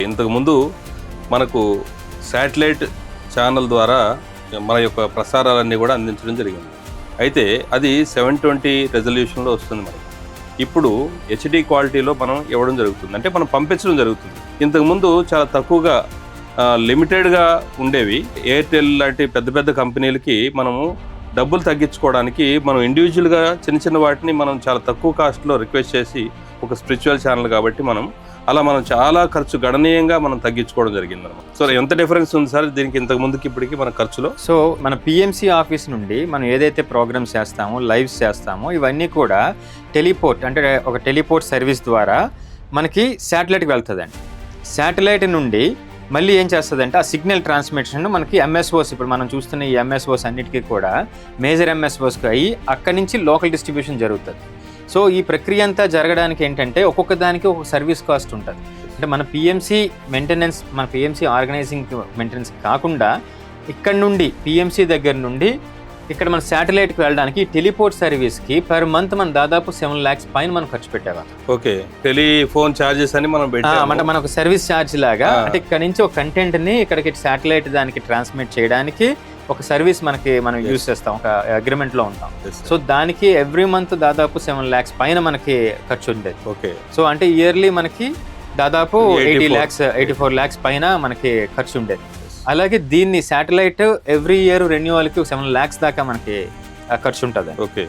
ఇంతకుముందు మనకు satellite channel ద్వారా మన యొక్క ప్రసారాలన్నీ కూడా అందించడం జరిగింది. అయితే అది 720 రెజల్యూషన్లో వస్తుంది మనకి. ఇప్పుడు హెచ్డి క్వాలిటీలో మనం ఇవ్వడం జరుగుతుంది, అంటే మనం పంపించడం జరుగుతుంది. ఇంతకుముందు చాలా తక్కువగా లిమిటెడ్గా ఉండేవి. ఎయిర్టెల్ లాంటి పెద్ద పెద్ద కంపెనీలకి మనము డబ్బులు తగ్గించుకోవడానికి మనం ఇండివిజువల్గా చిన్న చిన్న వాటిని మనం చాలా తక్కువ కాస్ట్లో రిక్వెస్ట్ చేసి, ఒక స్పిరిచువల్ ఛానల్ కాబట్టి మనం చాలా ఖర్చు గణనీయంగా మనం తగ్గించుకోవడం జరిగింది అనమాట. సో ఎంత డిఫరెన్స్ ఉంది సార్ దీనికి ఇంతకు ముందుకి ఇప్పటికి మన ఖర్చులో? సో మన పిఎంసి ఆఫీస్ నుండి మనం ఏదైతే ప్రోగ్రామ్స్ చేస్తామో, లైవ్స్ చేస్తామో, ఇవన్నీ కూడా టెలిపోర్ట్, అంటే ఒక టెలిపోర్ట్ సర్వీస్ ద్వారా మనకి శాటిలైట్కి వెళ్తుందండి. శాటిలైట్ నుండి మళ్ళీ ఏం చేస్తుందంటే ఆ సిగ్నల్ ట్రాన్స్మిషన్ మనకి ఎంఎస్ఓస్, ఇప్పుడు మనం చూస్తున్న ఈ ఎంఎస్ఓస్ అన్నిటికీ కూడా మేజర్ ఎంఎస్ఓస్కి అయ్యి అక్కడి నుంచి లోకల్ డిస్ట్రిబ్యూషన్ జరుగుతుంది. సో ఈ ప్రక్రియ అంతా జరగడానికి ఏంటంటే ఒక్కొక్క దానికి ఒక సర్వీస్ కాస్ట్ ఉంటుంది. అంటే మన పిఎంసి మెయింటెనెన్స్, మన పిఎంసి ఆర్గనైజింగ్ మెయింటెనెన్స్ కాకుండా ఇక్కడ నుండి పిఎంసి దగ్గర నుండి ఇక్కడ మన శాటిలైట్కి వెళ్ళడానికి టెలిపోర్ట్ సర్వీస్కి పర్ మంత్ మనం దాదాపు 7 lakhs పైన మనం ఖర్చు పెట్టేవాళ్ళం. ఓకే, టెలిఫోన్ ఛార్జెస్ అని మనం అంటే మన ఒక సర్వీస్ ఛార్జ్ లాగా, అంటే ఇక్కడ నుంచి ఒక కంటెంట్ని ఇక్కడికి శాటిలైట్ దానికి ట్రాన్స్మిట్ చేయడానికి ఒక సర్వీస్ మనం యూజ్ చేస్తాం, ఒక అగ్రిమెంట్లో ఉంటాం. సో దానికి ఎవ్రీ మంత్ దాదాపు 7 lakhs పైన మనకి ఖర్చు ఉండేది. ఓకే, సో అంటే ఇయర్లీ మనకి దాదాపు 84 lakhs పైన మనకి ఖర్చు ఉండేది. అలాగే దీన్ని శాటిలైట్ ఎవ్రీ ఇయర్ రెన్యూవల్కి 7 lakhs దాకా మనకి ఖర్చు ఉంటుంది. ఓకే.